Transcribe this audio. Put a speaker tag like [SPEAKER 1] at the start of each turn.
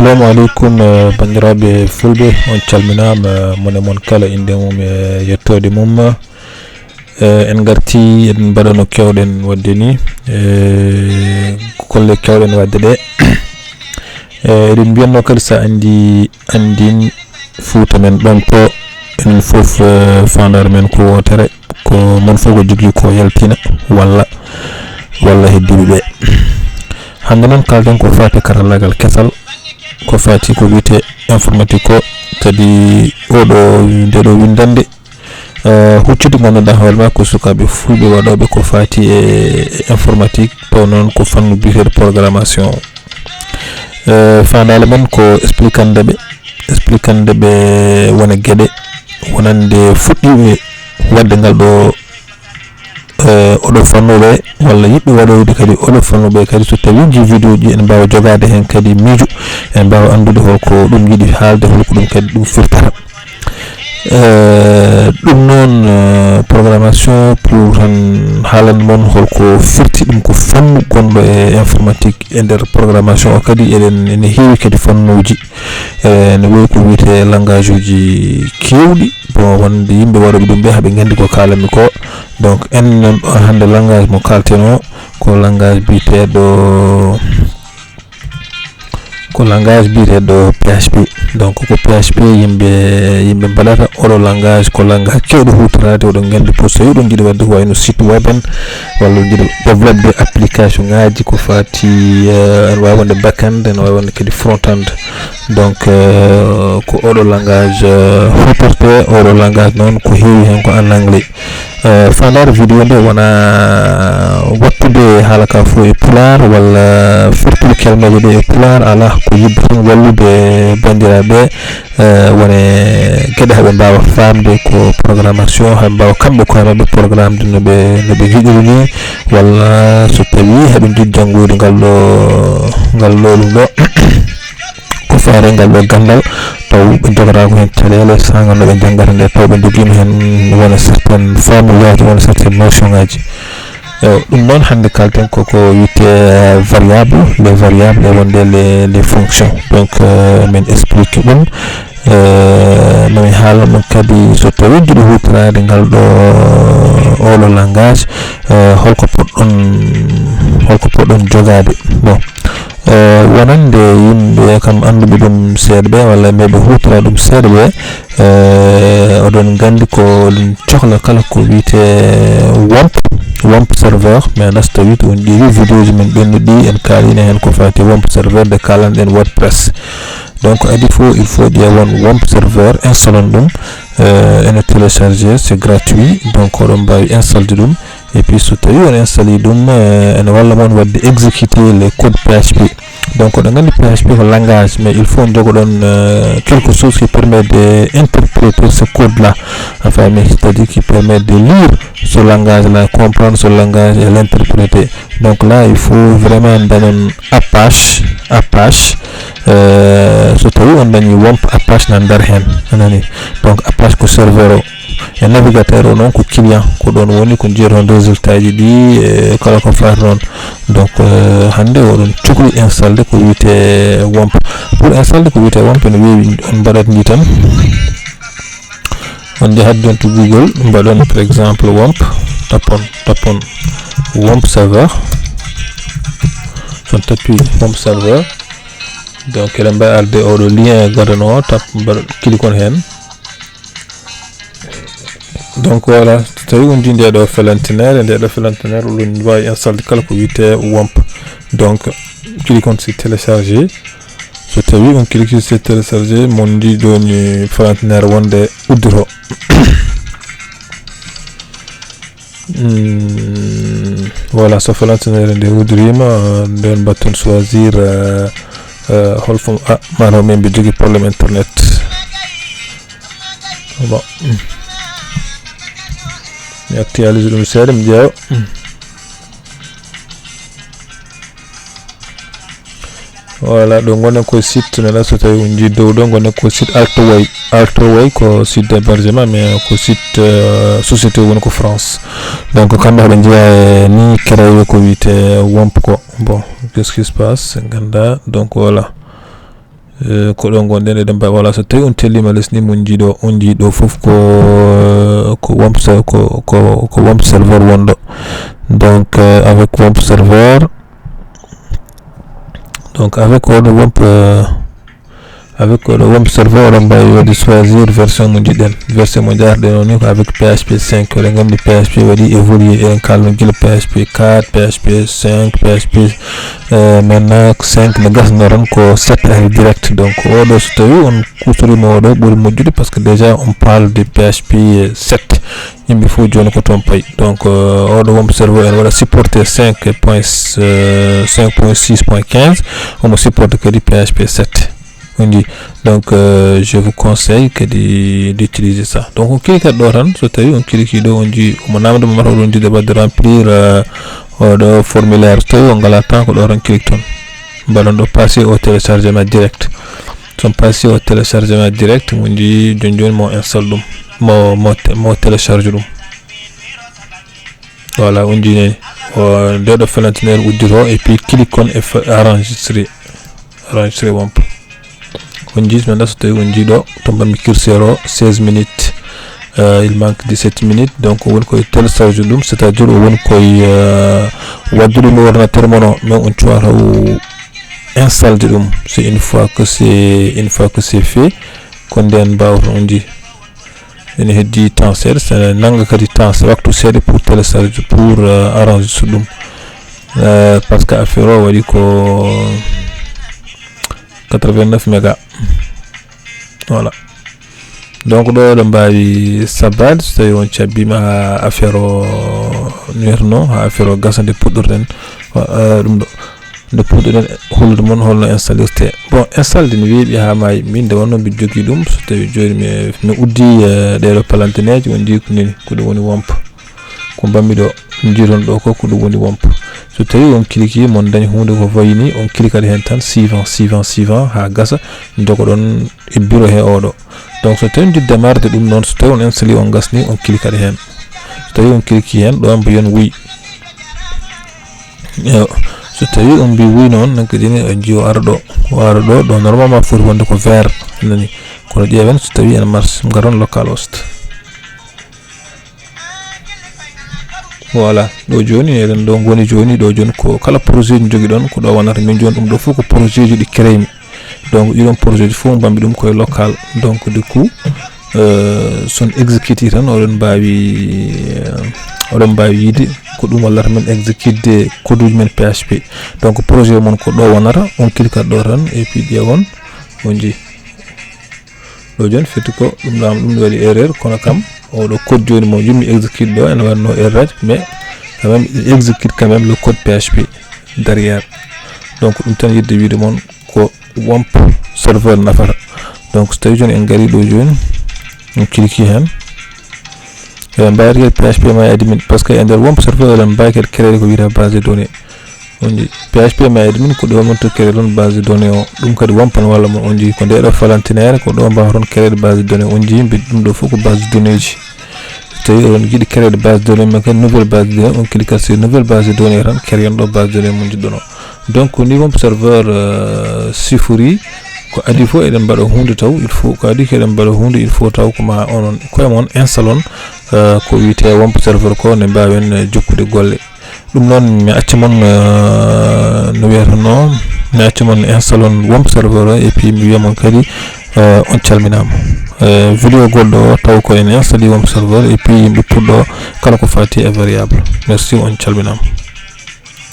[SPEAKER 1] assalamu alaikum bandiraɓe fulɓe on calminama mone mon kala inde mum e yettode mum en garti en mbaɗano kewɗen wadde ni kolle kewɗen wadde ɗe eɗen mbiyanno kadi sa andin Fouta men ɗonto enen foof fandare men ko wotere ko mon fof ko jogui ko yaltina walla heddiɓe ɓe hande noon kalden ko fati karallagal kesal ko fati ko wiyete informatique ko kadi ndeɗo windande huccude ganduɗa hoorema ko sukaɓe fulɓe waɗoɓe ko fati e informatique taw noon ko fannu biyeteɗo programmation fandale men ko explicande ɓe wona gueɗe wonande fuɗɗiɓe wadde ngal ɗo oɗo fannuɓe walla yiɓɓe waɗoyde kadi oɗo fannuɓe kadi so tawi ji vidéo ji en mbawa jogade hen kadi miijo en mbawa andude holko ɗum yiiɗi haalde holko ɗum kadi ɗum firtata ɗum noon programmation pour tan haalande moon holko firti ɗum ko fannu gonɗo e informatique e nder programmation o kadi ene heewi kadi fannuji ne woyi ko wiyete langage uji kewɗi bon wonde yimɓe waɗoɓe ɗum ɓe haaɓe gandi ko kalanmi ko donc en non ɗon hande langage mo kalten o ko langage biteɗo PHP donc ko PHP yimɓe mbaɗata oɗo langage ko langage kewɗo hutorade oɗon gandi pour so oɗon jiiɗi wadde ko wayno site web en walla jiiɗi développe application ngaji ko fati ene wawi wonde backend ene wawi wonde kadi front-end donc ko oɗo langage hutorte oɗo langage noon ko heewi hen ko en anglais fandare vidéo nde wona wattude haala ka fo e pular walla firtude kelmeje ɗe e pular ala ko yidde tan wallude bandiraɓe wone gueɗe haaɓe mbawa famde ko programmation haaɓe mbawa kamɓe koye mabɓe programme de noɓe jiiɗiri ni walla so tawi haaɓe jiiɗi janggoyde ngal ɗum ɗo ko faare ngal ɗo gandal taw ɓe jogata ko hen caɗele sangal no ɓe janggata nde taw ɓe joguima hen wona certaine formulaji wona certaine notion ngaji ɗum noon hande kalten koko wiyete variable les variables e wonde les fonctions donc min explique ɗum mami haala ɗum kadi so tawi jiiɗi hutorade ngal ɗo oɗo langage holko poɗɗon jogade bon wonande yimɓe kam anduɓe ɗum seeɗa ɓe walla meɓe hutora ɗum seeɗa ɓe oɗon gandi ko ɗum cohla kala ko wiyete WAMP serveur mais nas tawi to on ƴeewi vidéo ji men ɓennuɗi en kalino hen ko fati WAMP serveur de kalanɗen WordPress donc adi fo il faut ƴeewon WAMP serveur installon ɗum ene téléchargé c'est gratuit donc oɗon mbawi installde ɗum et puis so tawi on installe ɗum ene walla moon wadde exécuter les codes PHP donc oɗon gandi PHP ko langage mais il faut jogoɗon quelque chose qui permet de interpréter ce code là enfin mais c'est-à-dire qui permet de lire ce langage là comprendre ce langage et l'interpréter donc là il faut vraiment dañon Apache so tawi on dañi WAMP Apache nan nder hen anani donc Apache ko serveur o e navigateur o noon ko client ko ɗon woni ko jiiyaton résultat ji ɗi e kala ko fati noon donc hande oɗon cuhli installde ko wiyete WAMP pour installde ko wiyete WAMP ne weewi on mbaɗat ni tan on jahat don to Google mbaɗon par exemple WAMP tapon WAMP serveur son tappi WAMP serveur donc eɗen mbawi arde oɗo lien gadano tap cliquon hen donc voilà so tawi on jii ndeɗo felantinere oɗon wawi installde kala ko wiyete WAMP donc cliquon sur télécharger so tawi on clique sur télécharger mon ndi joni felantinere wonde uddito voilà so felantinere nde uddirima nden batton choisir holfo mataw min ɓe jogui probléme internet bon mi actualise ɗum seeɗa mi ƴeewa voilà ɗo gonen koye site nana so tawi on jii dow ɗo gonen ko site Altroway ko site d'hébergement mais ko site société woni ko France donc kamɓe haɓe jeeya ni créé ko wiyete WAMP ko bon qu'est-ce qui se passe ganda donc voilà ko ɗo gonɗen eɗen mbawi wala so tawi on tellima lesni on jiiɗo fof ko WAMP serveur wonɗo. Donc avec WAMP serveur oɗon mbawi wadi choisir version mo jiɗɗen. Version mo jarɗen on ni ko avec PHP 5. oɗon gandi PHP waɗi évolué en kalno gila PHP 4 PHP 5 PHP maintenant 5 ne gasnoran ko 7 ari direct. Donc oɗo so tawi on kutorima oɗo ɓuri moƴƴude par ce que déjà on parle de PHP 7 yimɓe fof joni ko toon payi. Donc oɗo WAMP serveur en waɗa supporté 5.6.15 omo supporte kadi PHP 7 on dit. Donc je vous conseille d'utiliser ça. Donc on clique ɗo tan so tawi on clique ɗo on ji omo namdo mo mata oɗon jiɗa wadde remplir oɗo formulaire. So tawi on ngala temps ko ɗo tan clique ton mbaɗon ɗo passer au téléchargement direct. Son passer au téléchargement direct mo ji joni mo installe ɗum mo télécharge ɗum. Voilà on ji neni o ndeɗo felantinere uddito et puis clique on e enregistrer WAMP. On dit maintenant so tawi on jiiɗo to mbammi curseur o 16 minutes, il manque 17 minutes. Donc on koye télécharge ɗum, c'est à dire o woni koye waddude ɗum ordinateur mon o, mais on cuwata o installe ɗum. C'est une fois que c'est fait ko nden mbawata on ji ene heddi temps seeɗa sene nanga kadi temps waktu seeɗa pour télécharge pour enregistrer ɗum parce que affaire o waɗi ko 89 mégas. Voilà. Donc ɗo ɗo mbawi sabbade so tawi on cabbima ha affaire o nuirno ha affaire o gasa nde puɗɗorɗen ɗum ɗo nde puɗɗoɗen hollude mon holno installirte. Bon installde ne weeɓi ha maayi min nde wonno mbiɗa jogui ɗum so tawi joni mi uddi ɗeɗo palanteneje on jii ko nini ko ɗum woni WAMP ko mbammi ɗo jiiton ɗo ko ɗum woni WAMP. So tawi on clique mon dañi hunde ko wayni on clique hen tan suivant ha gasa jogoɗon e bureau he oɗo. Donc so tawi jidde marde ɗum noon so tawi on installe on gasni on clique hen. So tawi on clique hen ɗo mbo yon wuy so tawi on mbi wuy noon nan kadi on jiiwo ara ɗo ɗo normalement foti wonde ko vert nani kono ƴeewen so tawi en marche garon local host. Voilà ɗo joni eɗen ɗo goni joni ɗo joni ko kala projet ji jogui ɗon ko ɗo wonata min joni ɗum ɗo fof ko projet ji ɗi créemi. Donc ɗiɗon projet ji fof mbammi ɗum koye local. Donc du coup son exécuté tan oɗon mbawi yiide ko ɗum wallata men exécuté coduji men PHP. Donc projet mon ko ɗo wonata on clique ɗo tan et puis ƴeewon on ji ɗo joni firti ko ɗum waɗi erreur kono kam oɗo code joni mo jummi exécute ɗo ene wanno erreur mais quand même il exécute quand même le code PHP derrière. Donc ɗum tan yidde wiide mon ko WAMP serveur nafata. Donc so tawi joni en gari ɗo joni on clique hen eɗen mbawi kadi PHP MyAdmin parce que e nder WAMP serveur eɗen mbawi kadi créer ko wiyete base de données on ji PHP MyAdmin ko ɗo monto créer ɗon base de données o ɗum kadi WAMP ne walla mon on ji ko ndeɗo falantinere ko ɗo mbawa ton créer base de données on ji mbiɗ ɗum ɗo fof ko base de données ji. So tawi oɗon jiiɗi créer base de données mais kadi nouvelle base de données on clique sur nouvelle base de données tan créer ɗo base de données mo jiɗɗon o. Donc ni WAMP serveur sifori ko adi fof eɗen mbaɗa hunde taw il faut ko adi ko eɗen mbaɗa hunde il faut taw ko ma onon koye mon installon ko wiyete WAMP serveur ko ne mbawen jokkude golle. ɗum noon mi acca mon no wiyatano mi acca mon installon WAMP serveur et puis mi wiya mon kadi on calminama. Vidéo goɗɗo taw ko en installe WAMP serveur et puis yimɓe puɗɗo kala ko fati e variable. Merci on calminama.